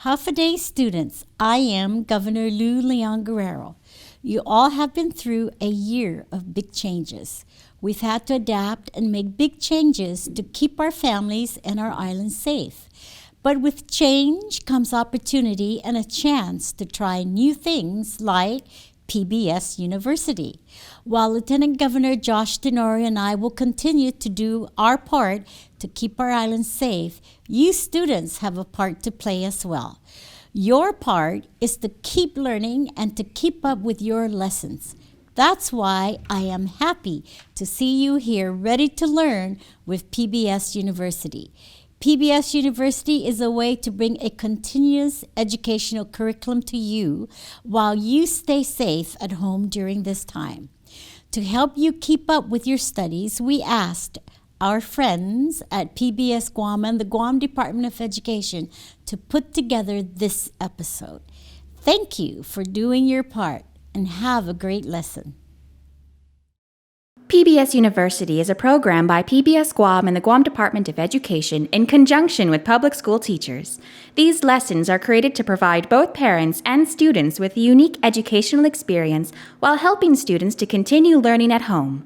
Hafa students, I am Governor Lou Leon Guerrero. You all have been through a year of big changes. We've had to adapt and make big changes to keep our families and our island safe. But with change comes opportunity and a chance to try new things like PBS University. While Lieutenant Governor Josh Tenorio and I will continue to do our part to keep our island safe, you students have a part to play as well. Your part is to keep learning and to keep up with your lessons. That's why I am happy to see you here ready to learn with PBS University. PBS University is a way to bring a continuous educational curriculum to you while you stay safe at home during this time. To help you keep up with your studies, we asked our friends at PBS Guam and the Guam Department of Education to put together this episode. Thank you for doing your part and have a great lesson. PBS University is a program by PBS Guam and the Guam Department of Education in conjunction with public school teachers. These lessons are created to provide both parents and students with a unique educational experience while helping students to continue learning at home.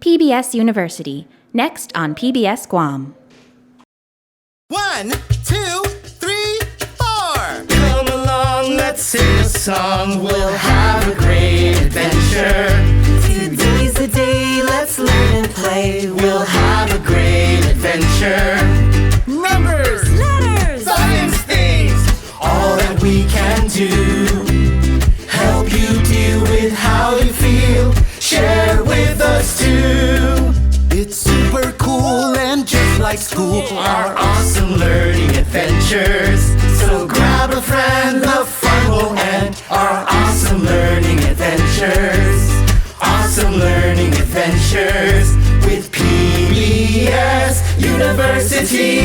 PBS University, next on PBS Guam. 1, 2, 3, 4. Come along, let's sing a song. We'll have a great adventure. Today's the day, let's learn and play. We'll have a great adventure. Numbers, letters, science things, all that we can do. Help you deal with how you feel. Share with us too. It's super cool and just like school, our awesome learning adventures. So grab a friend, the fun will end. Our awesome learning adventures. Awesome learning adventures with PBS University.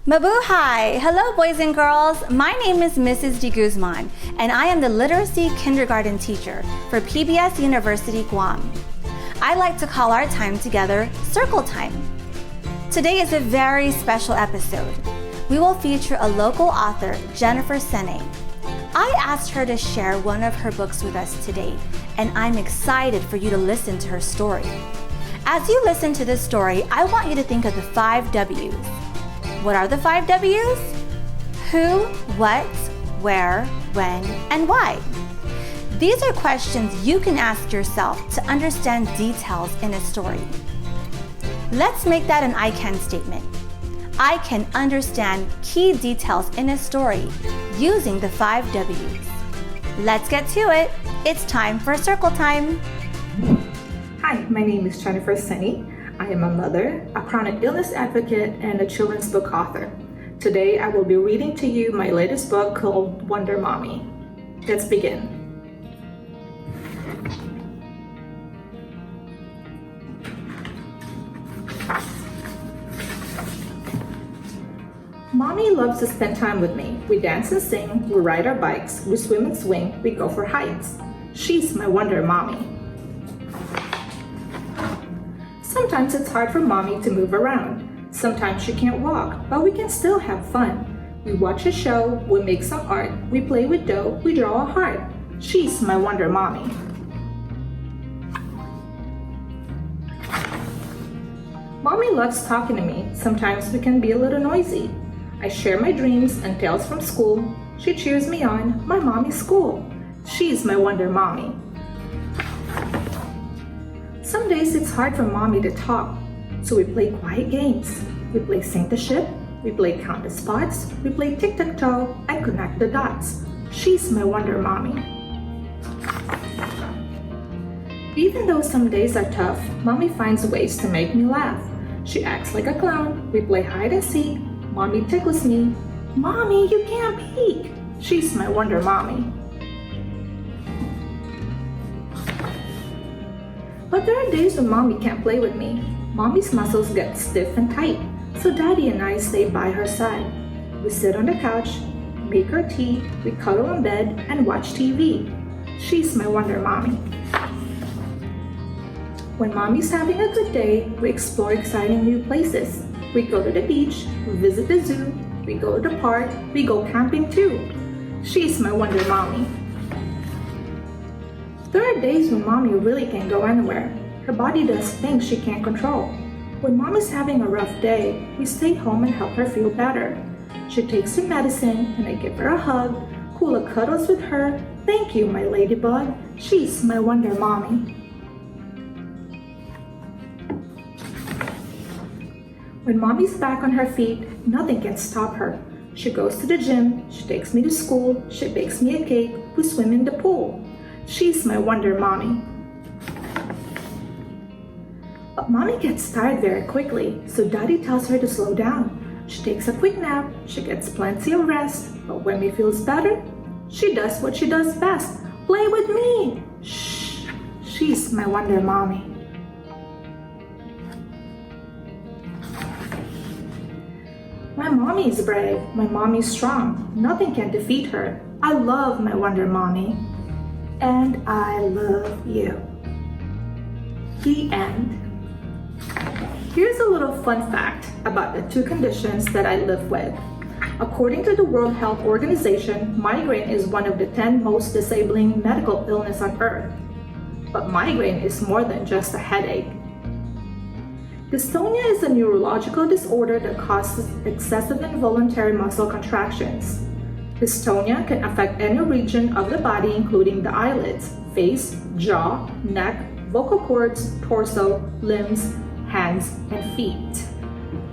Mabuhay! Hello, boys and girls. My name is Mrs. De Guzman, and I am the Literacy Kindergarten teacher for PBS University Guam. I like to call our time together Circle Time. Today is a very special episode. We will feature a local author, Jennifer Sene. I asked her to share one of her books with us today, and I'm excited for you to listen to her story. As you listen to this story, I want you to think of the 5 W's. What are the 5 W's? Who, what, where, when, and why. These are questions you can ask yourself to understand details in a story. Let's make that an I can statement. I can understand key details in a story using the 5 W's. Let's get to it. It's time for Circle Time. Hi, my name is Jennifer Sene. I am a mother, a chronic illness advocate, and a children's book author. Today, I will be reading to you my latest book called Wonder Mommy. Let's begin. Mommy loves to spend time with me. We dance and sing, we ride our bikes, we swim and swing, we go for hikes. She's my Wonder Mommy. Sometimes it's hard for Mommy to move around. Sometimes she can't walk, but we can still have fun. We watch a show, we make some art, we play with dough, we draw a heart. She's my Wonder Mommy. Mommy loves talking to me. Sometimes we can be a little noisy. I share my dreams and tales from school. She cheers me on, my mommy's school. She's my Wonder Mommy. Some days it's hard for Mommy to talk, so we play quiet games. We play Sink the Ship, we play Count the Spots, we play Tic-Tac-Toe and Connect the Dots. She's my Wonder Mommy. Even though some days are tough, Mommy finds ways to make me laugh. She acts like a clown, we play hide and seek. Mommy tickles me. Mommy, you can't peek. She's my Wonder Mommy. But there are days when Mommy can't play with me. Mommy's muscles get stiff and tight, so Daddy and I stay by her side. We sit on the couch, make her tea, we cuddle in bed and watch TV. She's my Wonder Mommy. When mommy's having a good day, we explore exciting new places. We go to the beach, we visit the zoo, we go to the park, we go camping too. She's my wonder mommy. There are days when mommy really can't go anywhere. Her body does things she can't control. When mommy's having a rough day, we stay home and help her feel better. She takes her medicine and I give her a hug, Kula cuddles with her. Thank you, my ladybug. She's my wonder mommy. When mommy's back on her feet, nothing can stop her. She goes to the gym, she takes me to school, she bakes me a cake, we swim in the pool. She's my wonder mommy. But mommy gets tired very quickly, so daddy tells her to slow down. She takes a quick nap, she gets plenty of rest, but when she feels better, she does what she does best. Play with me! Shh, she's my wonder mommy. My mommy is brave, my mommy is strong. Nothing can defeat her. I love my wonder mommy. And I love you. The end. Here's a little fun fact about the two conditions that I live with. According to the World Health Organization, migraine is one of the 10 most disabling medical illnesses on earth. But migraine is more than just a headache. Dystonia is a neurological disorder that causes excessive involuntary muscle contractions. Dystonia can affect any region of the body, including the eyelids, face, jaw, neck, vocal cords, torso, limbs, hands, and feet.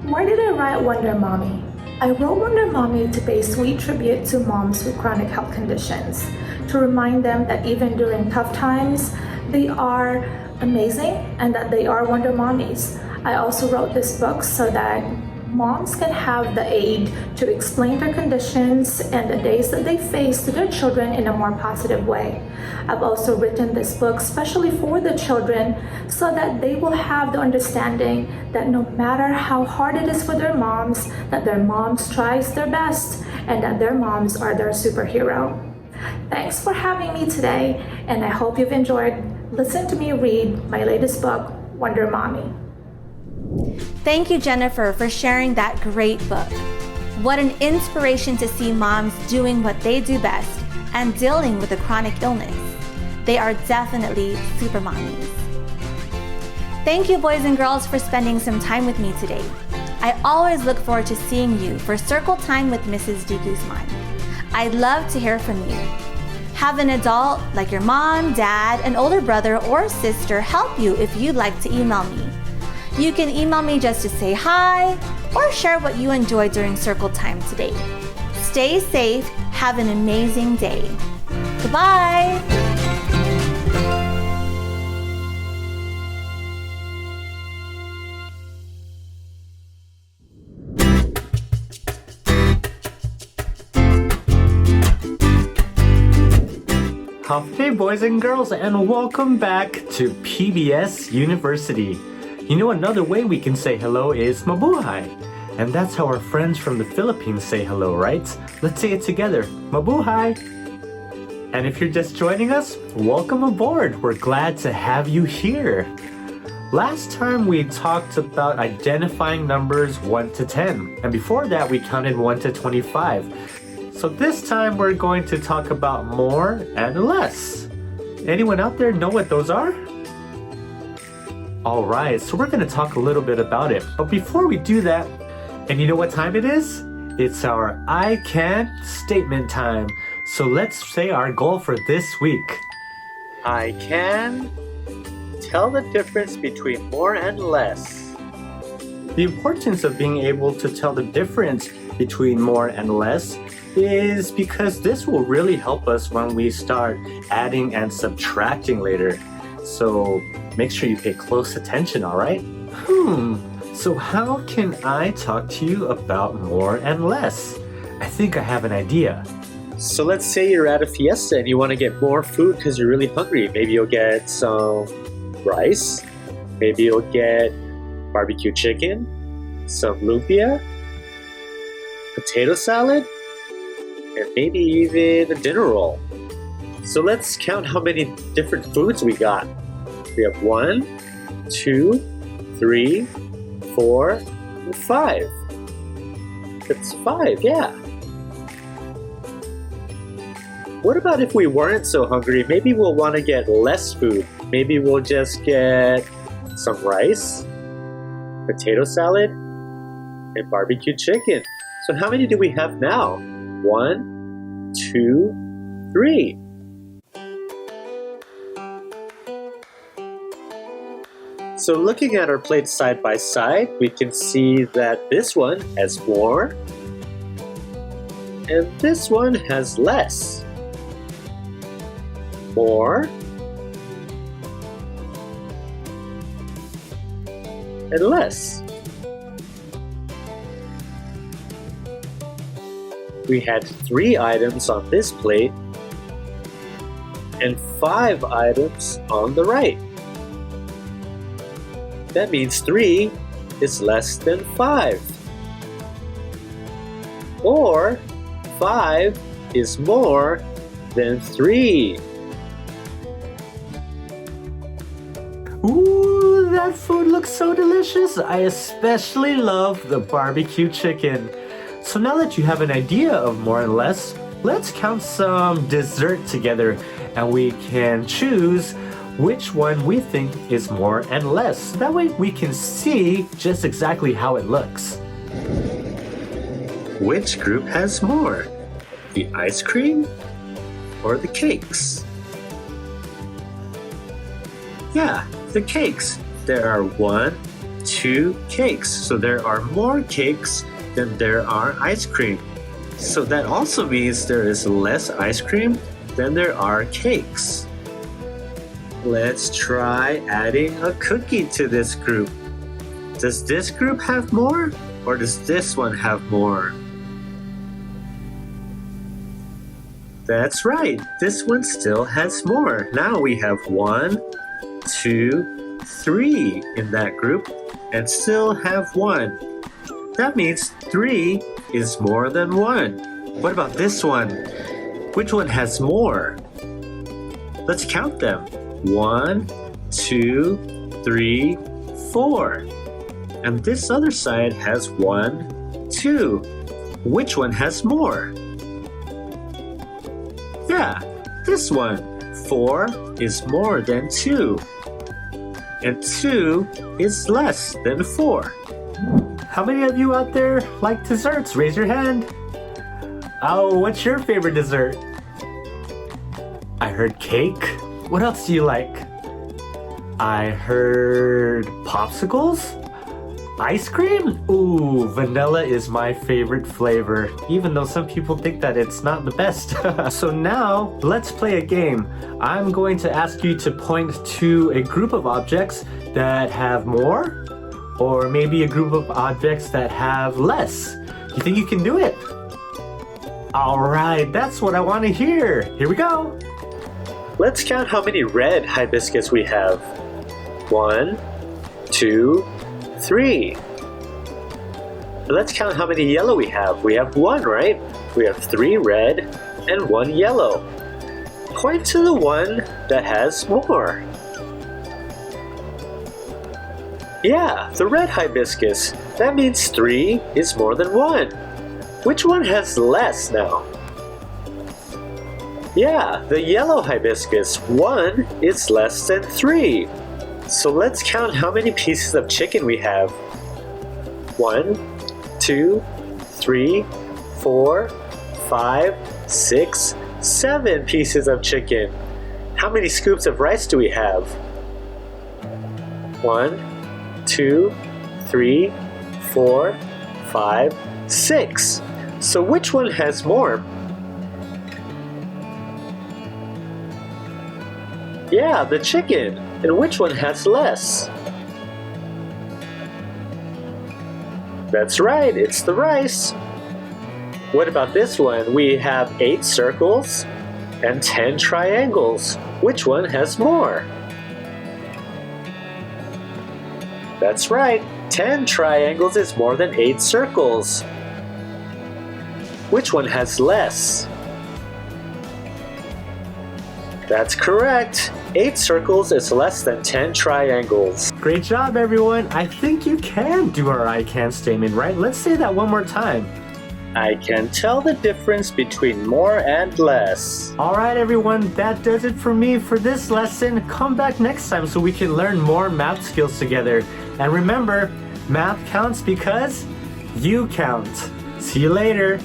Why did I write Wonder Mommy? I wrote Wonder Mommy to pay sweet tribute to moms with chronic health conditions, to remind them that even during tough times, they are amazing and that they are Wonder Mommies. I also wrote this book so that moms can have the aid to explain their conditions and the days that they face to their children in a more positive way. I've also written this book especially for the children so that they will have the understanding that no matter how hard it is for their moms, that their moms tries their best and that their moms are their superhero. Thanks for having me today, and I hope you've enjoyed listening to me read my latest book, Wonder Mommy. Thank you, Jennifer, for sharing that great book. What an inspiration to see moms doing what they do best and dealing with a chronic illness. They are definitely super mommies. Thank you, boys and girls, for spending some time with me today. I always look forward to seeing you for Circle Time with Mrs. D. Guzman. I'd love to hear from you. Have an adult like your mom, dad, an older brother, or sister help you if you'd like to email me. You can email me just to say hi or share what you enjoyed during Circle Time today. Stay safe. Have an amazing day. Goodbye. Hey boys and girls, and welcome back to PBS University. You know, another way we can say hello is mabuhay. And that's how our friends from the Philippines say hello, right? Let's say it together. Mabuhay! And if you're just joining us, welcome aboard. We're glad to have you here. Last time we talked about identifying numbers 1 to 10. And before that, we counted 1 to 25. So this time we're going to talk about more and less. Anyone out there know what those are? Alright, so we're going to talk a little bit about it. But before we do that, and you know what time it is? It's our I can statement time. So let's say our goal for this week. I can tell the difference between more and less. The importance of being able to tell the difference between more and less is because this will really help us when we start adding and subtracting later. So make sure you pay close attention, alright? So how can I talk to you about more and less? I think I have an idea. So let's say you're at a fiesta and you want to get more food because you're really hungry. Maybe you'll get some rice. Maybe you'll get barbecue chicken, some lumpia, potato salad, and maybe even a dinner roll. So let's count how many different foods we got. We have 1, 2, 3, 4, and 5. That's 5, yeah. What about if we weren't so hungry? Maybe we'll want to get less food. Maybe we'll just get some rice, potato salad, and barbecue chicken. So how many do we have now? 1, 2, 3. So looking at our plates side by side, we can see that this one has more and this one has less. More and less. We had 3 items on this plate and 5 items on the right. That means 3 is less than 5. Or 5 is more than 3. Ooh, that food looks so delicious. I especially love the barbecue chicken. So now that you have an idea of more and less, let's count some dessert together and we can choose which one we think is more and less. That way we can see just exactly how it looks. Which group has more? The ice cream or the cakes? Yeah, the cakes. There are 1, 2 cakes. So there are more cakes than there are ice cream. So that also means there is less ice cream than there are cakes. Let's try adding a cookie to this group. Does this group have more or does this one have more? That's right, this one still has more. Now we have 1, 2, 3 in that group and still have 1. That means 3 is more than 1. What about this one? Which one has more? Let's count them. 1, 2, 3, 4. And this other side has 1, 2. Which one has more? Yeah, this one. 4 is more than 2. And 2 is less than 4. How many of you out there like desserts? Raise your hand. Oh, what's your favorite dessert? I heard cake. What else do you like? I heard popsicles? Ice cream? Ooh, vanilla is my favorite flavor, even though some people think that it's not the best. So now, let's play a game. I'm going to ask you to point to a group of objects that have more, or maybe a group of objects that have less. You think you can do it? Alright, that's what I want to hear. Here we go. Let's count how many red hibiscus we have. 1, 2, 3. Let's count how many yellow we have. We have 1, right? We have 3 red and 1 yellow. Point to the one that has more. Yeah, the red hibiscus. That means 3 is more than 1. Which one has less now? Yeah, the yellow hibiscus. 1 is less than 3. So let's count how many pieces of chicken we have. 1, 2, 3, 4, 5, 6, 7 pieces of chicken. How many scoops of rice do we have? 1, 2, 3, 4, 5, 6. So which one has more? Yeah, the chicken. And which one has less? That's right, it's the rice. What about this one? We have 8 circles and 10 triangles. Which one has more? That's right, 10 triangles is more than 8 circles. Which one has less? That's correct. 8 circles is less than 10 triangles. Great job, everyone. I think you can do our I can statement, right? Let's say that one more time. I can tell the difference between more and less. All right, everyone, that does it for me for this lesson. Come back next time so we can learn more math skills together. And remember, math counts because you count. See you later.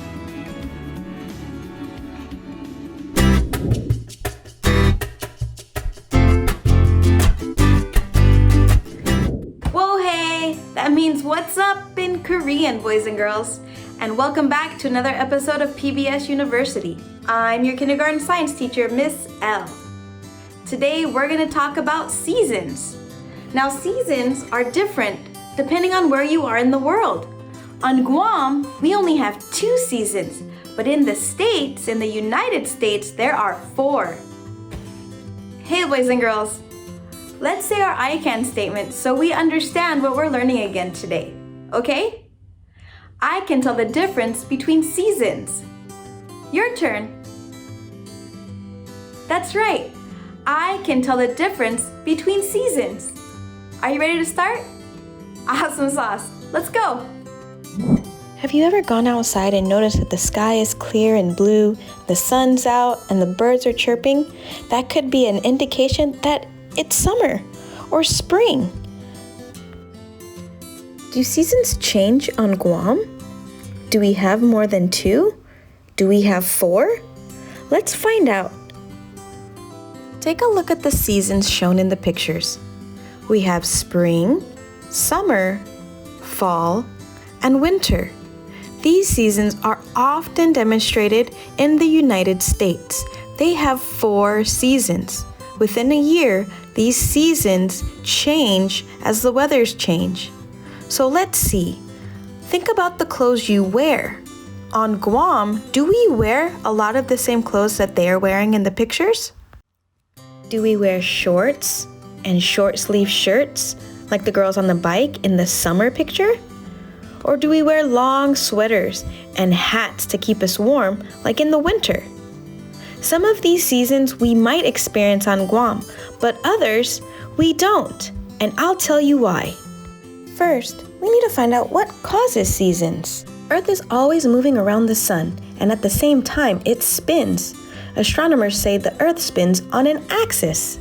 Whoa, hey! That means what's up in Korean, boys and girls. And welcome back to another episode of PBS University. I'm your kindergarten science teacher, Miss L. Today we're going to talk about seasons. Now, seasons are different depending on where you are in the world. On Guam, we only have 2 seasons, but in the States, in the United States, there are 4. Hey, boys and girls, let's say our I can statement so we understand what we're learning again today, okay? I can tell the difference between seasons. Your turn. That's right. I can tell the difference between seasons. Are you ready to start? Awesome sauce. Let's go. Have you ever gone outside and noticed that the sky is clear and blue, the sun's out, and the birds are chirping? That could be an indication that it's summer or spring. Do seasons change on Guam? Do we have more than 2? Do we have 4? Let's find out. Take a look at the seasons shown in the pictures. We have spring, summer, fall, and winter. These seasons are often demonstrated in the United States. They have 4 seasons. Within a year, these seasons change as the weathers change. So let's see. Think about the clothes you wear. On Guam, do we wear a lot of the same clothes that they are wearing in the pictures? Do we wear shorts and short sleeve shirts like the girls on the bike in the summer picture? Or do we wear long sweaters and hats to keep us warm like in the winter? Some of these seasons we might experience on Guam, but others we don't, and I'll tell you why. First, we need to find out what causes seasons. Earth is always moving around the sun, and at the same time it spins. Astronomers say the Earth spins on an axis.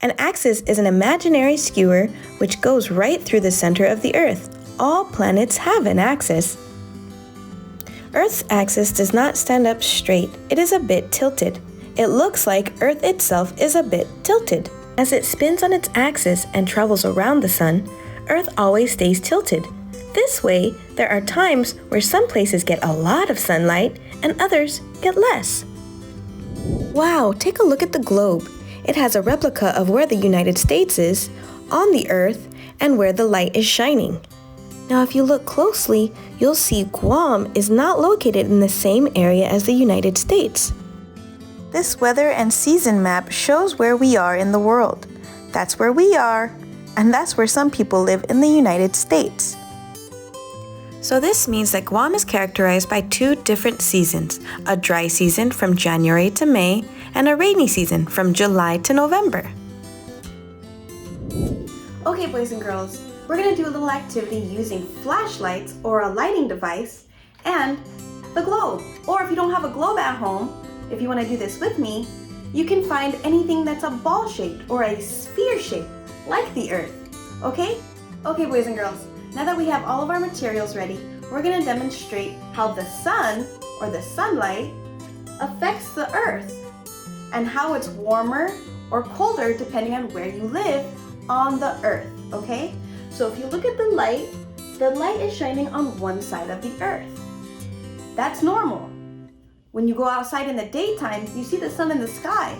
An axis is an imaginary skewer which goes right through the center of the Earth. All planets have an axis. Earth's axis does not stand up straight. It is a bit tilted. It looks like Earth itself is a bit tilted. As it spins on its axis and travels around the sun, Earth always stays tilted. This way, there are times where some places get a lot of sunlight and others get less. Wow, take a look at the globe. It has a replica of where the United States is on the Earth and where the light is shining. Now, if you look closely, you'll see Guam is not located in the same area as the United States. This weather and season map shows where we are in the world. That's where we are, and that's where some people live in the United States. So this means that Guam is characterized by 2 different seasons, a dry season from January to May, and a rainy season from July to November. Okay, boys and girls, we're going to do a little activity using flashlights or a lighting device and the globe. Or if you don't have a globe at home, if you want to do this with me, you can find anything that's a ball shaped or a sphere shaped, like the Earth. Okay? Okay, boys and girls, now that we have all of our materials ready, we're going to demonstrate how the sun or the sunlight affects the Earth and how it's warmer or colder depending on where you live on the Earth. Okay? So if you look at the light is shining on one side of the Earth. That's normal. When you go outside in the daytime, you see the sun in the sky.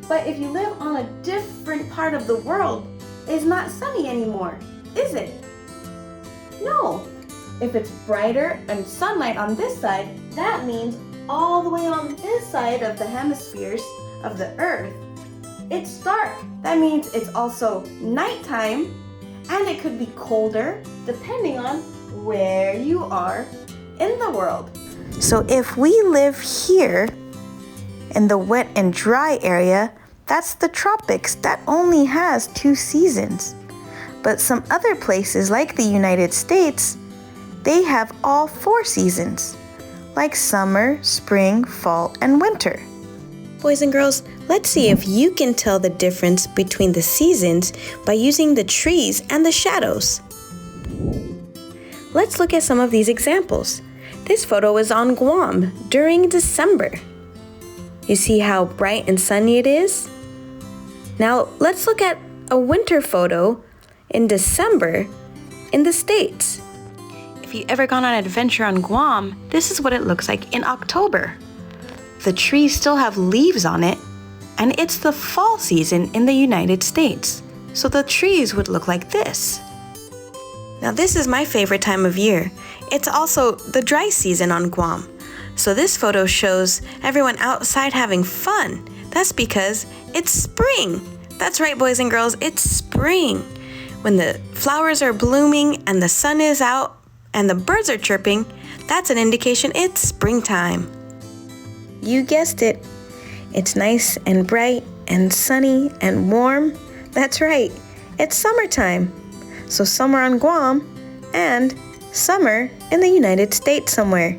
But if you live on a different part of the world, it's not sunny anymore, is it? No. If it's brighter and sunlight on this side, that means all the way on this side of the hemispheres of the Earth, it's dark. That means it's also nighttime, and it could be colder depending on where you are in the world. So if we live here in the wet and dry area, That's the tropics that only has 2 seasons. But some other places like the United States, they have all 4 seasons, like summer, spring, fall, and winter. Boys and girls, let's see if you can tell the difference between the seasons by using the trees and the shadows. Let's look at some of these examples. This photo is on Guam during December. You see how bright and sunny it is? Now let's look at a winter photo in December in the States. If you've ever gone on an adventure on Guam, this is what it looks like in October. The trees still have leaves on it, and it's the fall season in the United States, so the trees would look like this. Now this is my favorite time of year. It's also the dry season on Guam. So this photo shows everyone outside having fun. That's because it's spring. That's right, boys and girls, it's spring. When the flowers are blooming and the sun is out and the birds are chirping, that's an indication it's springtime. You guessed it. It's nice and bright and sunny and warm. That's right, it's summertime. So summer on Guam and summer in the United States somewhere.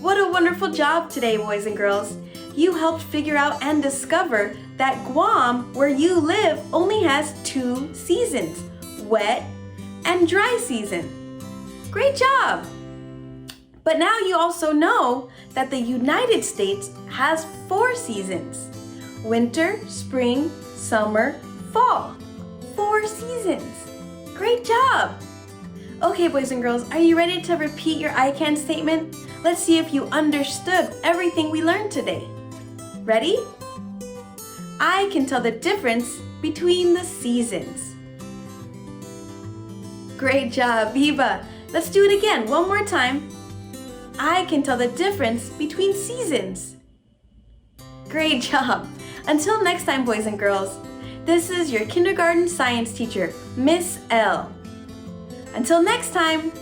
What a wonderful job today, boys and girls. You helped figure out and discover that Guam, where you live, only has 2 seasons, wet and dry season. Great job! But now you also know that the United States has 4 seasons: winter, spring, summer, fall. 4 seasons. Great job! Okay, boys and girls, are you ready to repeat your I can statement? Let's see if you understood everything we learned today. Ready? I can tell the difference between the seasons. Great job, Viva. Let's do it again, one more time. I can tell the difference between seasons. Great job. Until next time, boys and girls, this is your kindergarten science teacher, Miss L. Until next time,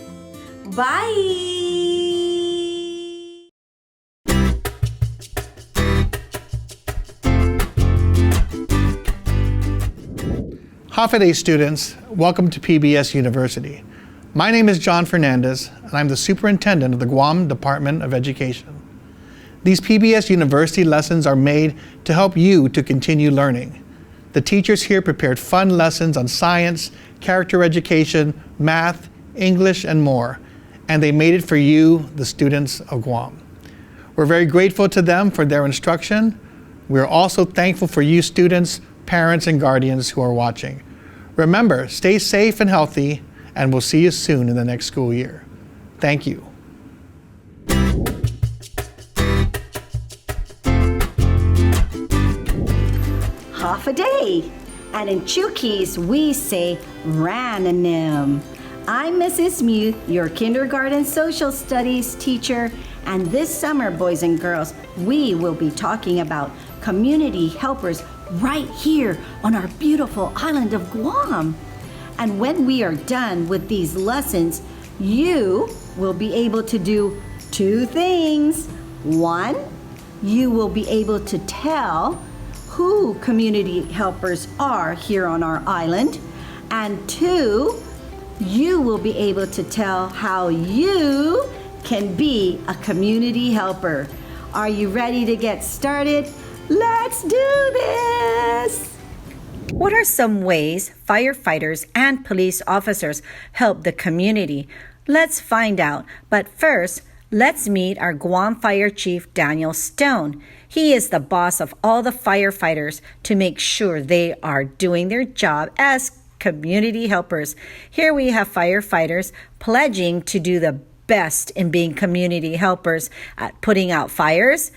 bye! Hafa students, welcome to PBS University. My name is John Fernandez, and I'm the superintendent of the Guam Department of Education. These PBS University lessons are made to help you to continue learning. The teachers here prepared fun lessons on science, character education, math, English, and more, and they made it for you, the students of Guam. We're very grateful to them for their instruction. We are also thankful for you students, parents, and guardians who are watching. Remember, stay safe and healthy, and we'll see you soon in the next school year. Thank you. Half a day. And in Chukis, we say Rananim. I'm Mrs. Muth, your kindergarten social studies teacher, and this summer, boys and girls, we will be talking about community helpers right here on our beautiful island of Guam. And when we are done with these lessons, you will be able to do 2 things. 1, you will be able to tell who community helpers are here on our island. And 2, you will be able to tell how you can be a community helper. Are you ready to get started? Let's do this! What are some ways firefighters and police officers help the community? Let's find out. But first, let's meet our Guam Fire Chief, Daniel Stone. He is the boss of all the firefighters to make sure they are doing their job as community helpers. Here we have firefighters pledging to do the best in being community helpers at putting out fires,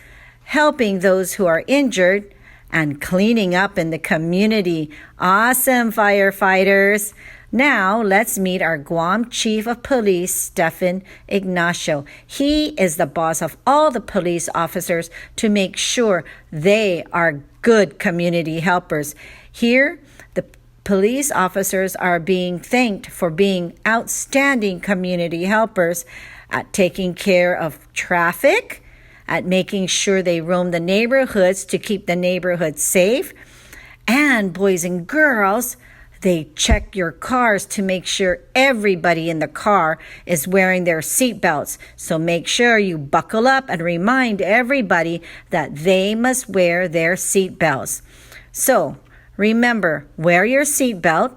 helping those who are injured, and cleaning up in the community. Awesome, firefighters! Now, let's meet our Guam Chief of Police, Stefan Ignacio. He is the boss of all the police officers to make sure they are good community helpers. Here, the police officers are being thanked for being outstanding community helpers at taking care of traffic, at making sure they roam the neighborhoods to keep the neighborhood safe. And boys and girls, they check your cars to make sure everybody in the car is wearing their seatbelts. So make sure you buckle up and remind everybody that they must wear their seatbelts. So remember, wear your seatbelt,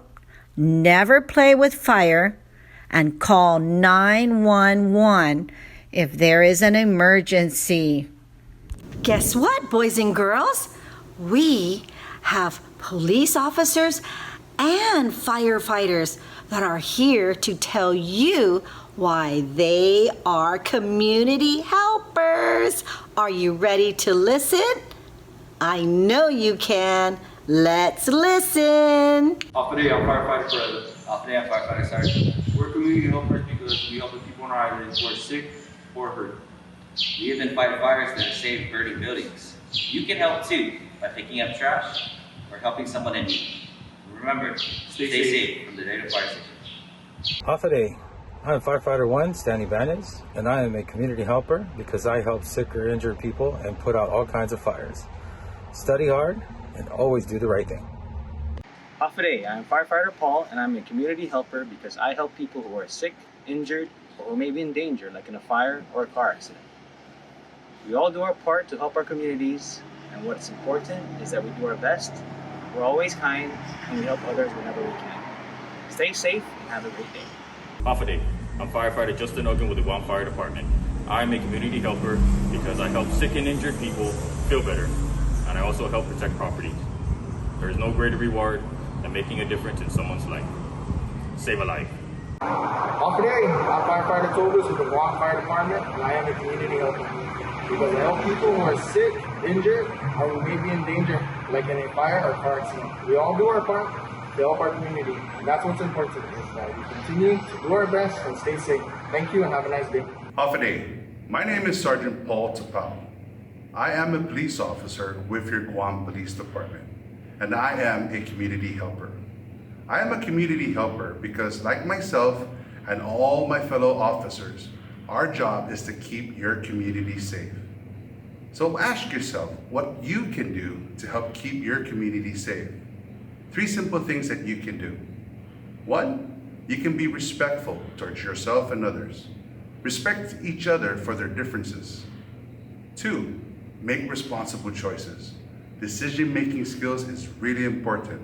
never play with fire, and call 911 if there is an emergency. Guess what, boys and girls? We have police officers and firefighters that are here to tell you why they are community helpers. Are you ready to listen? I know you can. Let's listen. Today, I'm firefighter president. Today, I'm firefighter sergeant. We're community helpers because we help the people on our island who are sick or hurt. We even fight fires that save burning buildings. You can help too by picking up trash or helping someone in need. Remember, stay safe from the Data Fire Station. Hafa I'm Firefighter 1, Stanley Banes, and I am a community helper because I help sick or injured people and put out all kinds of fires. Study hard and always do the right thing. Hafa I'm Firefighter Paul, and I'm a community helper because I help people who are sick, injured, or who may be in danger, like in a fire or a car accident. We all do our part to help our communities, and what's important is that we do our best. We're always kind, and we help others whenever we can. Stay safe and have a great day. Hafa I'm Firefighter Justin Ogun with the Guam Fire Department. I'm a community helper because I help sick and injured people feel better, and I also help protect property. There is no greater reward than making a difference in someone's life. Save a life. I'm Firefighter Tobus with the Guam Fire Department, and I am a community helper because I help people who are sick, injured, or who may be in danger, like in a fire or car accident. We all do our part to help our community, and that's what's important is that we continue to do our best and stay safe. Thank you and have a nice day. Hafa my name is Sergeant Paul Tapao. I am a police officer with your Guam Police Department, and I am a community helper. I am a community helper because, like myself and all my fellow officers, our job is to keep your community safe. So ask yourself what you can do to help keep your community safe. 3 simple things that you can do. 1, you can be respectful towards yourself and others. Respect each other for their differences. 2, make responsible choices. Decision-making skills is really important.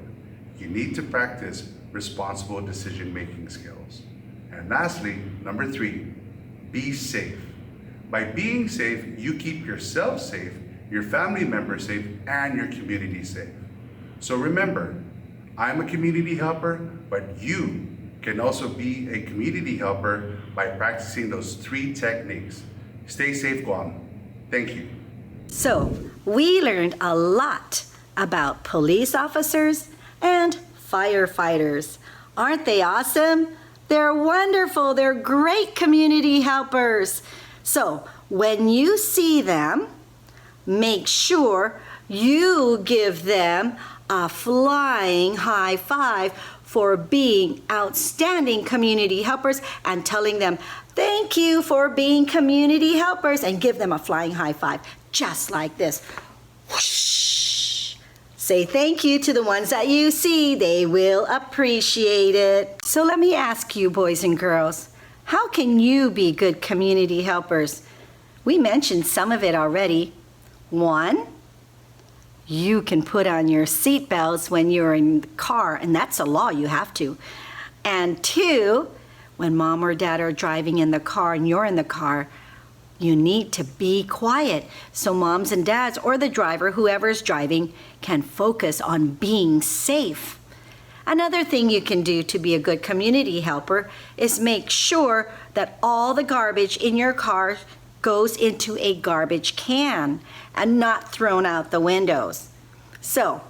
You need to practice responsible decision-making skills. And lastly, number 3, be safe. By being safe, you keep yourself safe, your family members safe, and your community safe. So remember, I'm a community helper, but you can also be a community helper by practicing those 3 techniques. Stay safe, Guam. Thank you. So, we learned a lot about police officers and firefighters. Aren't they awesome? They're wonderful. They're great community helpers. So, when you see them, make sure you give them a flying high five for being outstanding community helpers and telling them thank you for being community helpers, and give them a flying high five just like this. Whoosh. Say thank you to the ones that you see. They will appreciate it. So let me ask you, boys and girls, how can you be good community helpers? We mentioned some of it already. 1, you can put on your seatbelts when you're in the car, and that's a law, you have to. And 2, when mom or dad are driving in the car and you're in the car, you need to be quiet so moms and dads or the driver, whoever's driving, can focus on being safe. Another thing you can do to be a good community helper is make sure that all the garbage in your car goes into a garbage can and not thrown out the windows. So,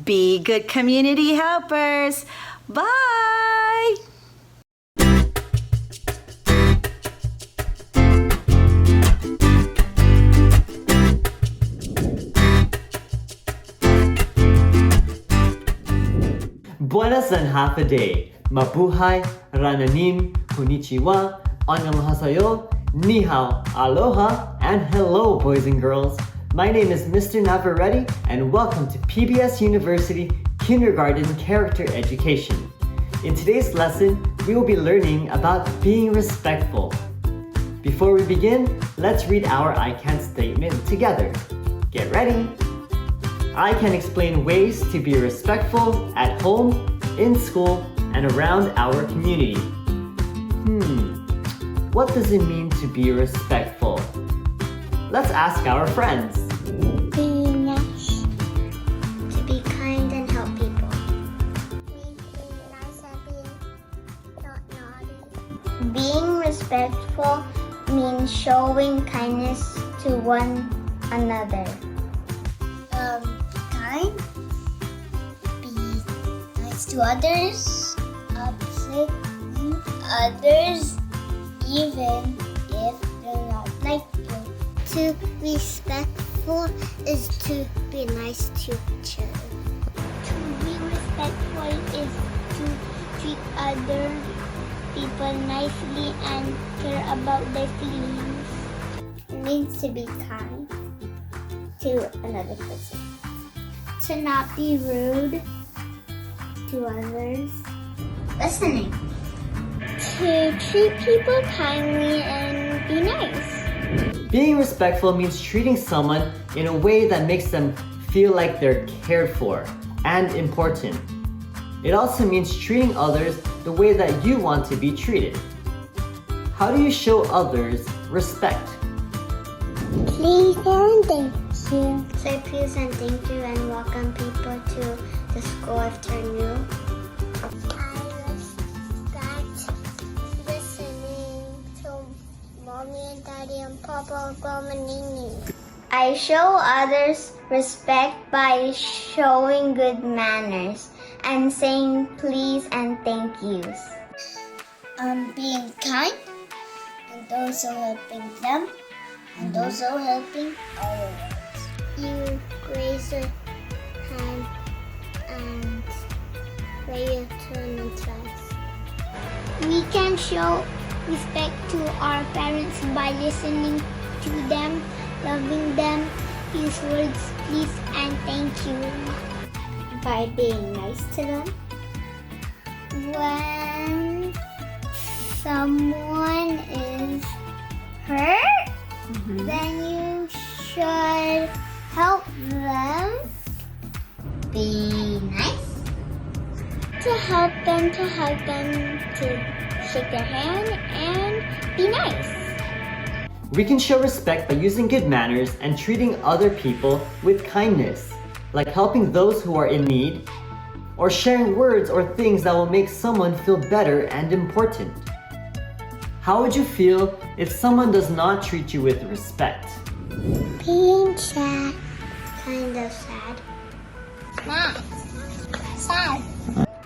be good community helpers. Bye! Buenas and Hafa. Mabuhay, Rananim, Konnichiwa, Annyeonghaseyo, Ni hao, aloha, and hello, boys and girls. My name is Mr. Navarrete, and welcome to PBS University Kindergarten Character Education. In today's lesson, we will be learning about being respectful. Before we begin, let's read our I Can statement together. Get ready! I can explain ways to be respectful at home, in school, and around our community. What does it mean to be respectful? Let's ask our friends. Being nice. To be kind and help people. Being nice and being not naughty. Being respectful means showing kindness to one another. Kind. Be nice to others. Upset others even if they're not like you. To be respectful is to be nice to each other. To be respectful is to treat other people nicely and care about their feelings. It means to be kind to another person. To not be rude to others. Listening. To treat people kindly and be nice. Being respectful means treating someone in a way that makes them feel like they're cared for and important. It also means treating others the way that you want to be treated. How do you show others respect? Please and thank you. Say please and thank you and welcome people to the school if they're new. I respect listening to Mommy and Daddy and Papa, Grandma, and Nini. I show others respect by showing good manners and saying please and thank yous. Being kind and also helping them and also helping others. You raise your hand and lay your turn and trust. We can show respect to our parents by listening to them, loving them, use words please and thank you. By being nice to them. When someone is hurt, then you should help them. Be nice. To help them, to hug them, to shake their hand and be nice. We can show respect by using good manners and treating other people with kindness, like helping those who are in need, or sharing words or things that will make someone feel better and important. How would you feel if someone does not treat you with respect? Being sad. Kind of sad. Not sad.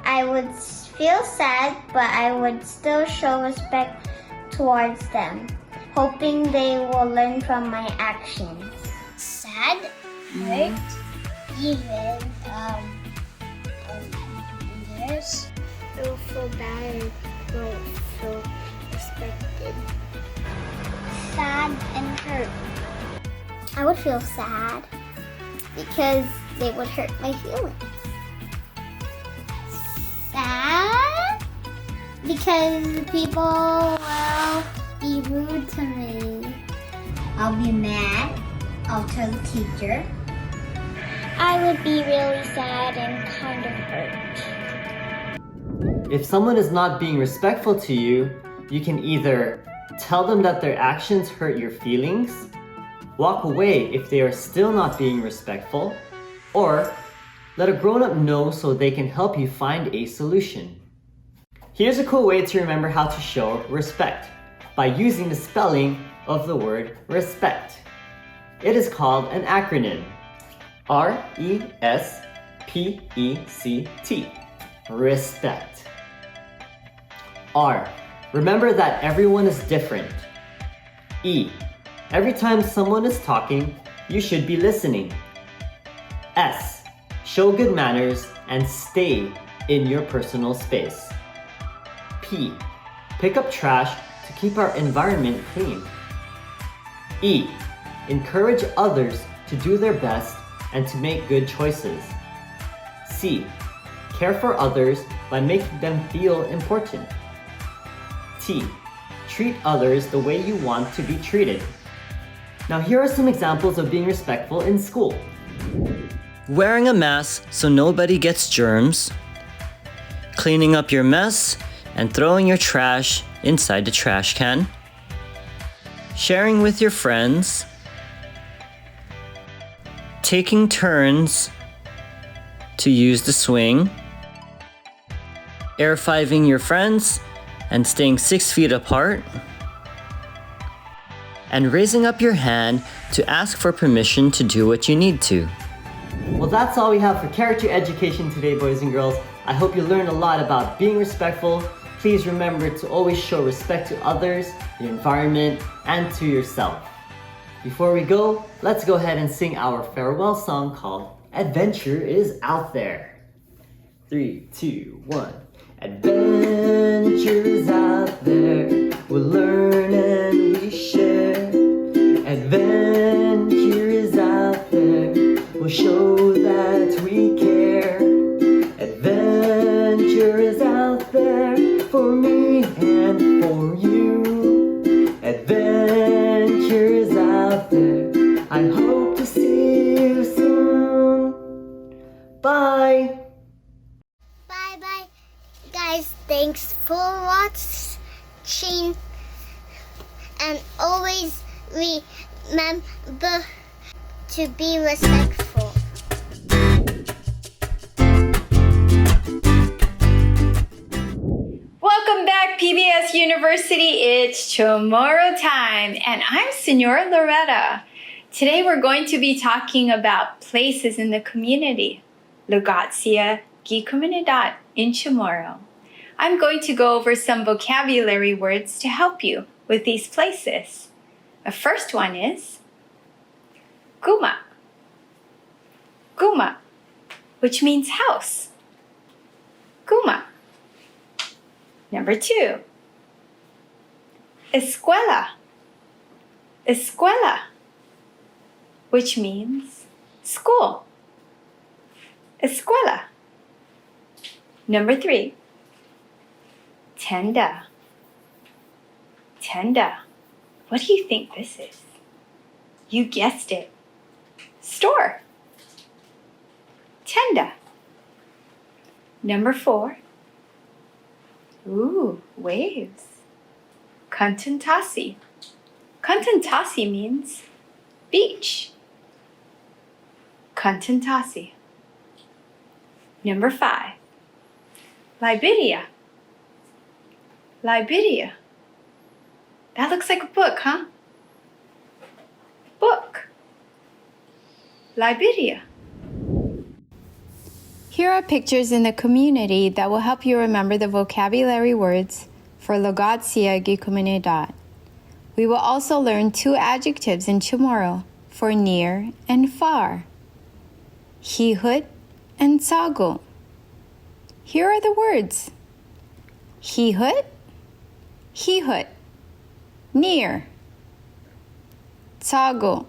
I would feel sad, but I would still show respect towards them, hoping they will learn from my actions. Sad, hurt, even yes. I will feel bad and won't feel respected. Sad and hurt. I would feel sad because they would hurt my feelings. Sad because people will be rude to me. I'll be mad. I'll tell the teacher. I would be really sad and kind of hurt. If someone is not being respectful to you, you can either tell them that their actions hurt your feelings, walk away if they are still not being respectful, or let a grown-up know so they can help you find a solution. Here's a cool way to remember how to show respect by using the spelling of the word respect. It is called an acronym. R-E-S-P-E-C-T. Respect. R. Remember that everyone is different. E. Every time someone is talking, you should be listening. S. Show good manners and stay in your personal space. P. Pick up trash to keep our environment clean. E. Encourage others to do their best and to make good choices. C. Care for others by making them feel important. T. Treat others the way you want to be treated. Now here are some examples of being respectful in school. Wearing a mask so nobody gets germs. Cleaning up your mess and throwing your trash inside the trash can. Sharing with your friends. Taking turns to use the swing. Air-fiving your friends and staying 6 feet apart. And raising up your hand to ask for permission to do what you need to. Well, that's all we have for character education today, boys and girls. I hope you learned a lot about being respectful. Please remember to always show respect to others, the environment, and to yourself. Before we go, let's go ahead and sing our farewell song called Adventure is Out There. 3, 2, 1. Adventure is out there. We'll learn and we share. Adventure is out there. We'll show that we care. Adventure is out there for me and for you. Adventure is out there. I hope to see you soon. Bye. Bye-bye. Guys, thanks for watching. And always remember to be respectful. Welcome back, PBS University. It's Tomorrow time, and I'm Senora Loretta. Today we're going to be talking about places in the community. Lugar siya gi comunidad in Chamorro. I'm going to go over some vocabulary words to help you with these places. The first one is Guma. Guma, which means house. Guma. Number 2, escuela. Escuela, which means school. Escuela. Number 3, tenda. Tenda. What do you think this is? You guessed it. Store. Tenda. Number 4. Ooh, waves. Kantantasi. Kantantasi means beach. Kantantasi. Number 5. Liberia. Liberia. That looks like a book, huh? Book. Liberia. Here are pictures in the community that will help you remember the vocabulary words for Lugar siya gi comunidad. We will also learn 2 adjectives in Chamorro for near and far. Hihut and sago. Here are the words. Hihut, hihut, near. Sago,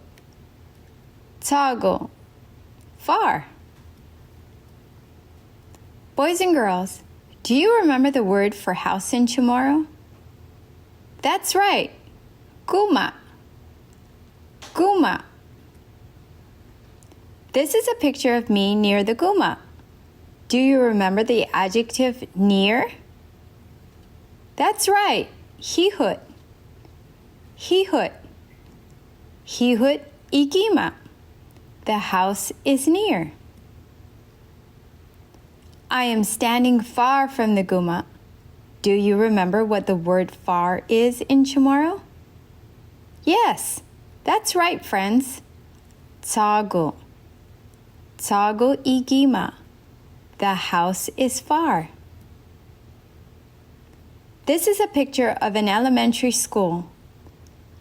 sago, far. Boys and girls, do you remember the word for house in Chamorro? That's right, guma. Guma. This is a picture of me near the guma. Do you remember the adjective near? That's right, hihut. Hihut. Hihut igima. The house is near. I am standing far from the guma. Do you remember what the word far is in Chamorro? Yes, that's right, friends. Tsago. Tsago igima. The house is far. This is a picture of an elementary school.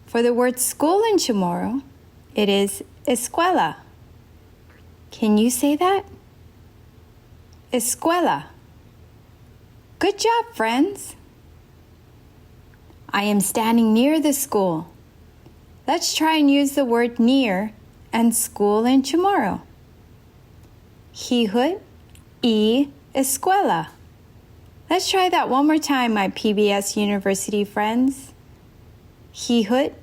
For the word school in Chamorro, it is escuela. Can you say that? Escuela. Good job, friends. I am standing near the school. Let's try and use the word near and school in Chamorro. Hihut y escuela. Let's try that one more time, my PBS University friends. Hihut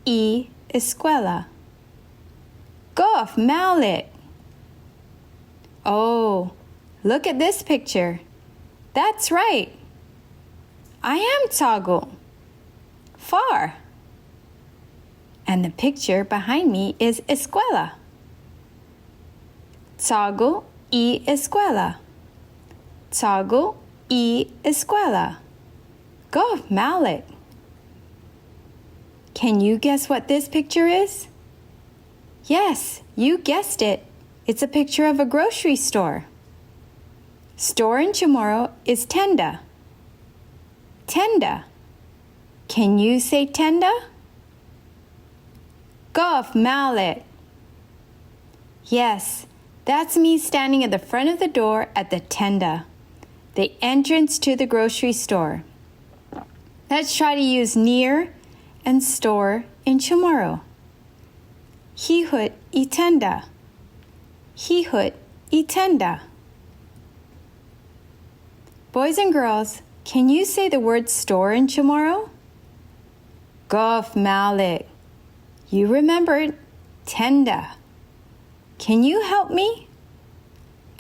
y escuela. Gof Mallet. Oh, look at this picture. That's right. I am Toggle. Far. And the picture behind me is escuela. Toggle y escuela. Toggle y escuela. Gof Mallet. Can you guess what this picture is? Yes, you guessed it. It's a picture of a grocery store. Store in Chamorro is tenda. Tenda. Can you say tenda? Gof Mallet. Yes, that's me standing at the front of the door at the tenda, the entrance to the grocery store. Let's try to use near and store in Chamorro. Hihut y tenda. Hihut y tenda. Boys and girls, can you say the word store in Chamorro? Gof Mallet. You remembered tenda. Can you help me?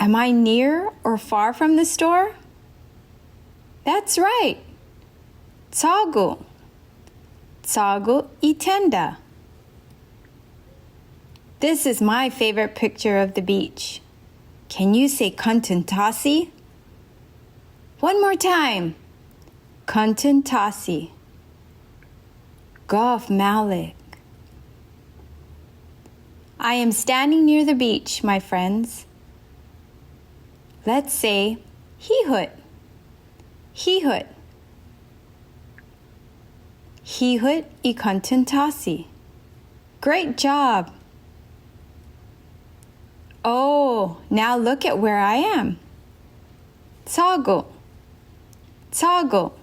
Am I near or far from the store? That's right. Toggle. Toggle y tenda. This is my favorite picture of the beach. Can you say Kuntintasi? One more time. Kuntintasi. Gof Mallet. I am standing near the beach, my friends. Let's say Hihut. Hihut. Hihut y Kuntintasi. Great job. Oh, now look at where I am. Toggle. Toggle.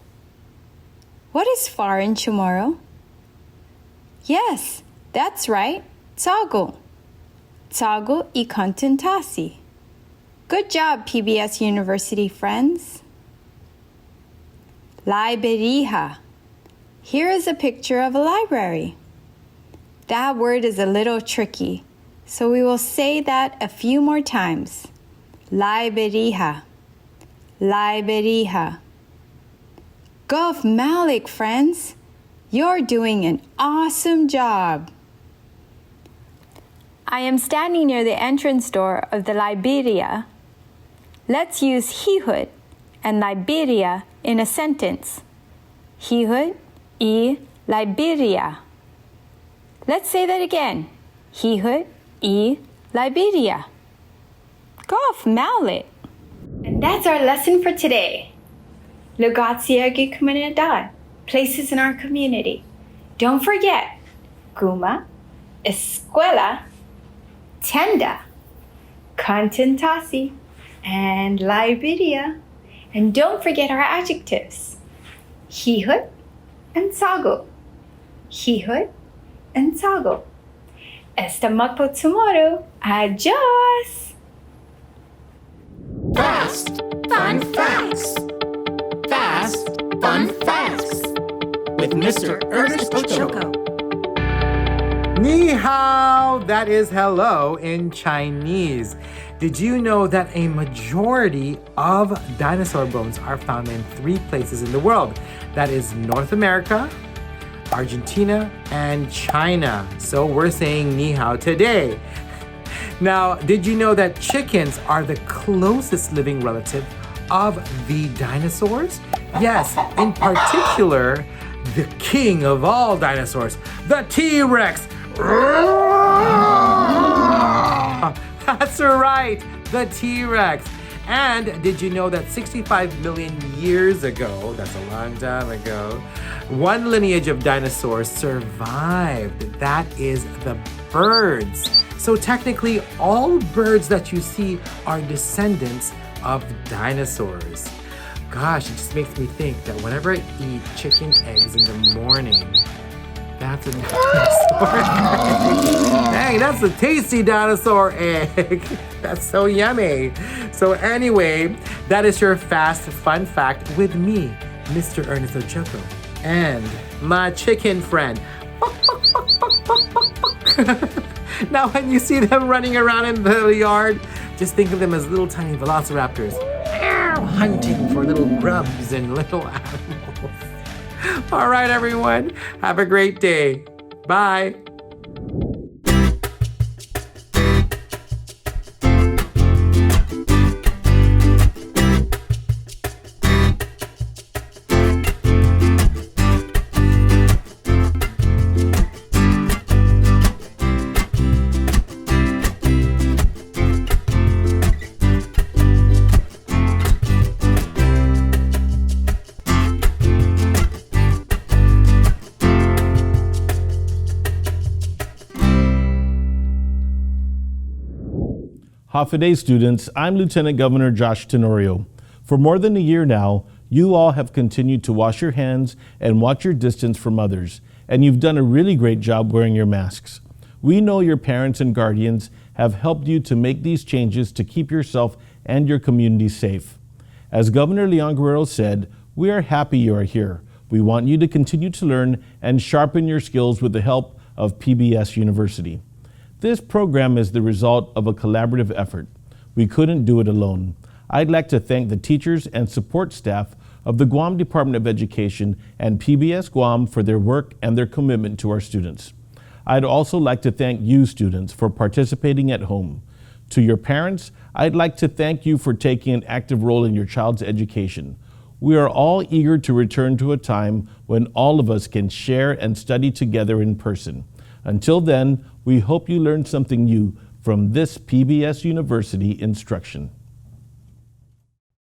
What is far in Chamorro? Yes, that's right. Toggle. Toggle y Kuntintasi. Good job, PBS University friends. Libreria. Here is a picture of a library. That word is a little tricky, so we will say that a few more times. Libreria. Libreria. Gof Mallet, friends. You're doing an awesome job. I am standing near the entrance door of the Libreria. Let's use Hihut and Libreria in a sentence. Hihut y Libreria. Let's say that again. Hihut y Libreria. Gof Mallet. And that's our lesson for today. Lugar de comunidad, places in our community. Don't forget, Guma, escuela, tenda, Kuntintasi, and Libreria. And don't forget our adjectives. Hihut and Toggle. Hihut and Toggle. Hasta magpo tomorrow. Adios! Fast, fun facts. Fast, fun facts. With Mr. Ernest Ochoco. Ni hao, that is hello in Chinese. Did you know that a majority of dinosaur bones are found in 3 places in the world? That is North America, Argentina, and China. So we're saying ni hao today. Now, did you know that chickens are the closest living relative of the dinosaurs? Yes, in particular, the king of all dinosaurs, the T-Rex. That's right, the T-Rex. And did you know that 65 million years ago, that's a long time ago, one lineage of dinosaurs survived? That is the birds. So technically, all birds that you see are descendants of dinosaurs. Gosh, it just makes me think that whenever I eat chicken eggs in the morning, That's a dinosaur egg. Dang, that's a tasty dinosaur egg. That's so yummy. So anyway, that is your fast fun fact with me, Mr. Ernest Ochoco, and my chicken friend. Now when you see them running around in the yard, just think of them as little tiny velociraptors, hunting for little grubs and little animals. All right, everyone, have a great day. Bye. Hafa-Adai students, I'm Lieutenant Governor Josh Tenorio. For more than a year now, you all have continued to wash your hands and watch your distance from others, and you've done a really great job wearing your masks. We know your parents and guardians have helped you to make these changes to keep yourself and your community safe. As Governor Leon Guerrero said, we are happy you are here. We want you to continue to learn and sharpen your skills with the help of PBS University. This program is the result of a collaborative effort. We couldn't do it alone. I'd like to thank the teachers and support staff of the Guam Department of Education and PBS Guam for their work and their commitment to our students. I'd also like to thank you students for participating at home. To your parents, I'd like to thank you for taking an active role in your child's education. We are all eager to return to a time when all of us can share and study together in person. Until then, we hope you learned something new from this PBS University instruction.